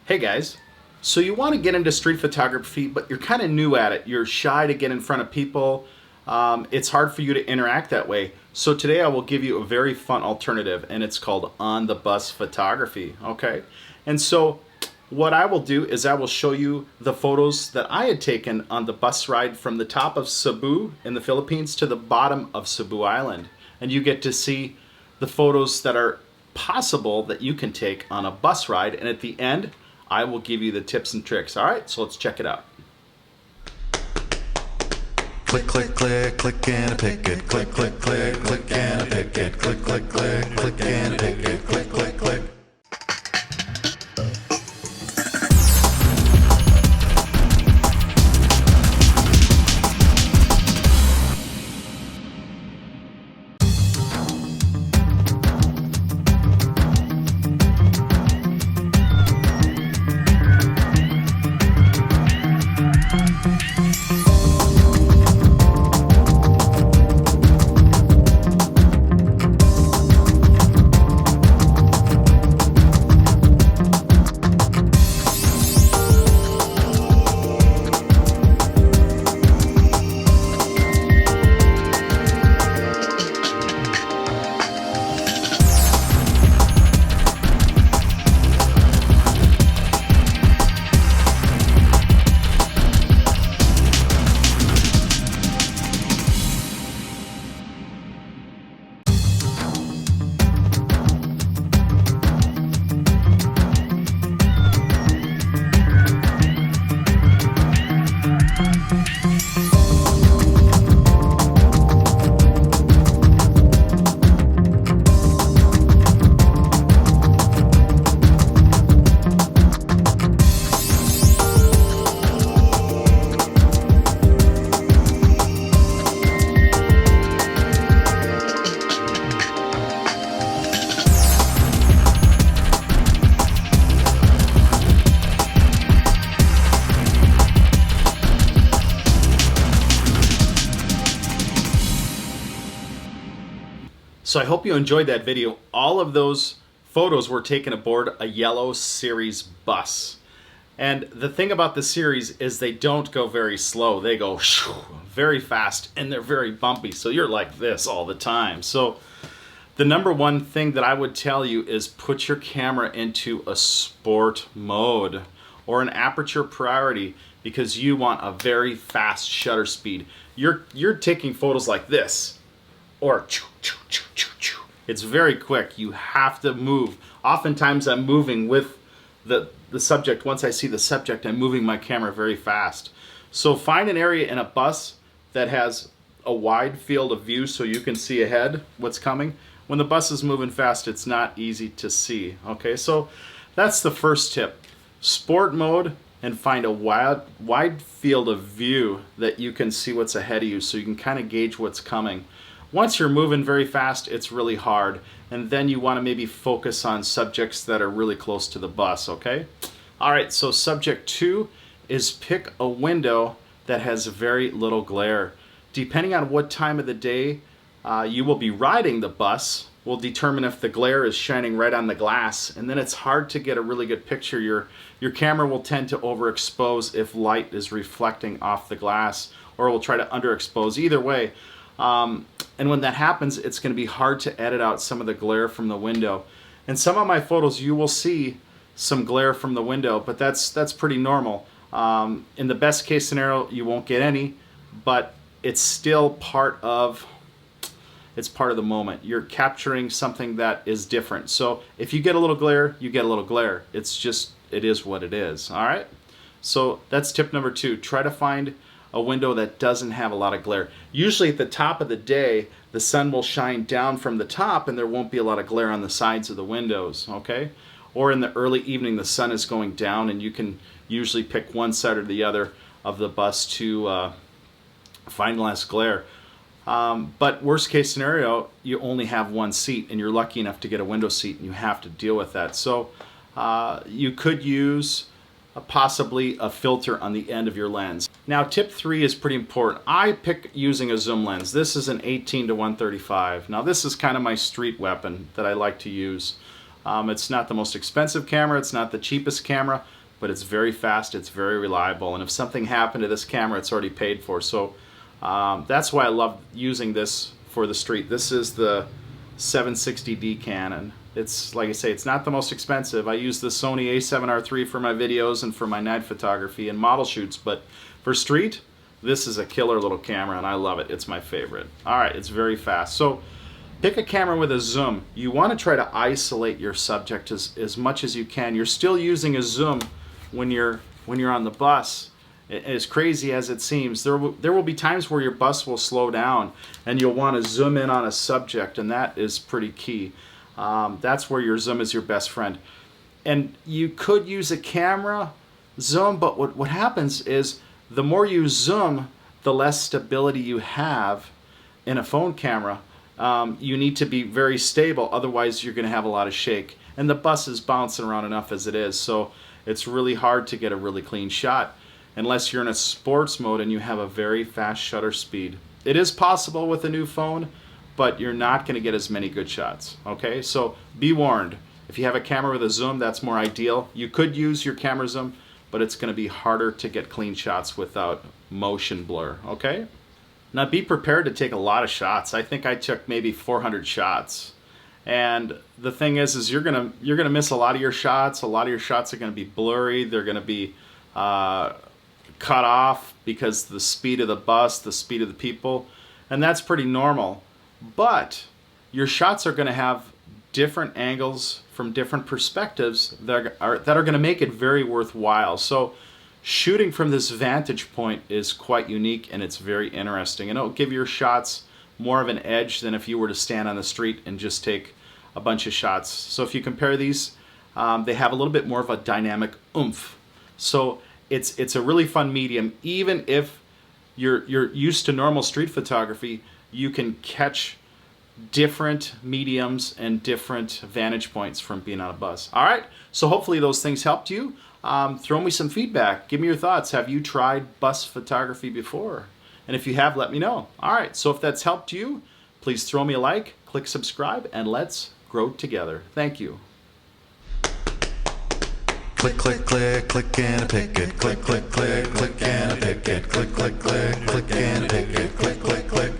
Hey guys, so you want to get into street photography, but you're kind of new at it. You're shy to get in front of people. It's hard for you to interact that way. So today I will give you a very fun alternative, and it's called on the bus photography. Okay, and so what I will do is I will show you the photos that I had taken on the bus ride from the top of Cebu in the Philippines to the bottom of Cebu Island, and you get to see the photos that are possible that you can take on a bus ride, and at the end I will give you the tips and tricks. All right, so let's check it out. Click, click, click, click and a pick it. Click, click, click, click and a pick it. Click, click, click, click and a pick it. Click, click, click. So I hope you enjoyed that video. All of those photos were taken aboard a yellow Ceres bus. And the thing about the Ceres is they don't go very slow. They go very fast, and they're very bumpy. So you're like this all the time. So the number one thing that I would tell you is put your camera into a sport mode or an aperture priority, because you want a very fast shutter speed. You're taking photos like this, or it's very quick. You have to move. Oftentimes I'm moving with the subject. Once I see the subject, I'm moving my camera very fast. So find an area in a bus that has a wide field of view so you can see ahead what's coming. When the bus is moving fast, it's not easy to see. Okay, so that's the first tip. Sport mode, and find a wide field of view that you can see what's ahead of you so you can kind of gauge what's coming. Once you're moving very fast, it's really hard, and then you want to maybe focus on subjects that are really close to the bus, okay? All right, so subject 2 is pick a window that has very little glare. Depending on what time of the day you will be riding the bus will determine if the glare is shining right on the glass, and then it's hard to get a really good picture. Your camera will tend to overexpose if light is reflecting off the glass, or it will try to underexpose. Either way, and when that happens, it's going to be hard to edit out some of the glare from the window. In some of my photos, you will see some glare from the window, but that's pretty normal. In the best case scenario, you won't get any, but it's still part of the moment. You're capturing something that is different. So if you get a little glare, you get a little glare. It is what it is. All right. So that's tip number 2. Try to find a window that doesn't have a lot of glare. Usually at the top of the day, the sun will shine down from the top and there won't be a lot of glare on the sides of the windows, okay? Or in the early evening, the sun is going down and you can usually pick one side or the other of the bus to find less glare. But worst case scenario, you only have one seat and you're lucky enough to get a window seat and you have to deal with that. So you could use possibly a filter on the end of your lens. Now tip 3 is pretty important. I pick using a zoom lens. This is an 18 to 135. Now this is kind of my street weapon that I like to use. It's not the most expensive camera, it's not the cheapest camera, but it's very fast, it's very reliable, and if something happened to this camera, it's already paid for. So that's why I love using this for the street. This is the 760D Canon. It's, like I say, it's not the most expensive. I use the Sony a7R III for my videos and for my night photography and model shoots, but for street, this is a killer little camera, and I love it. It's my favorite. All right, it's very fast. So pick a camera with a zoom. You want to try to isolate your subject as much as you can. You're still using a zoom when you're on the bus. As crazy as it seems, there will be times where your bus will slow down and you'll want to zoom in on a subject, and that is pretty key. That's where your zoom is your best friend. And you could use a camera zoom, but what happens is the more you zoom, the less stability you have in a phone camera. You need to be very stable, otherwise you're going to have a lot of shake. And the bus is bouncing around enough as it is, so it's really hard to get a really clean shot unless you're in a sports mode and you have a very fast shutter speed. It is possible with a new phone, but you're not going to get as many good shots. Okay, so be warned. If you have a camera with a zoom, that's more ideal. You could use your camera zoom, but it's going to be harder to get clean shots without motion blur. Okay? Now be prepared to take a lot of shots. I think I took maybe 400 shots. And the thing is you're gonna miss a lot of your shots. A lot of your shots are gonna be blurry. They're gonna be cut off because the speed of the bus, the speed of the people, and that's pretty normal. But your shots are gonna have different angles from different perspectives that are gonna make it very worthwhile. So shooting from this vantage point is quite unique, and it's very interesting, and it'll give your shots more of an edge than if you were to stand on the street and just take a bunch of shots. So if you compare these, they have a little bit more of a dynamic oomph. So it's a really fun medium. Even if you're used to normal street photography, you can catch different mediums and different vantage points from being on a bus. All right, so hopefully those things helped you. Throw me some feedback. Give me your thoughts. Have you tried bus photography before? And if you have, let me know. All right, so if that's helped you, please throw me a like, click subscribe, and let's grow together. Thank you. Click, click, click, click and a pick it. Click, click, click, click and a pick it. Click, click, click, click and a pick it. Click, click, click.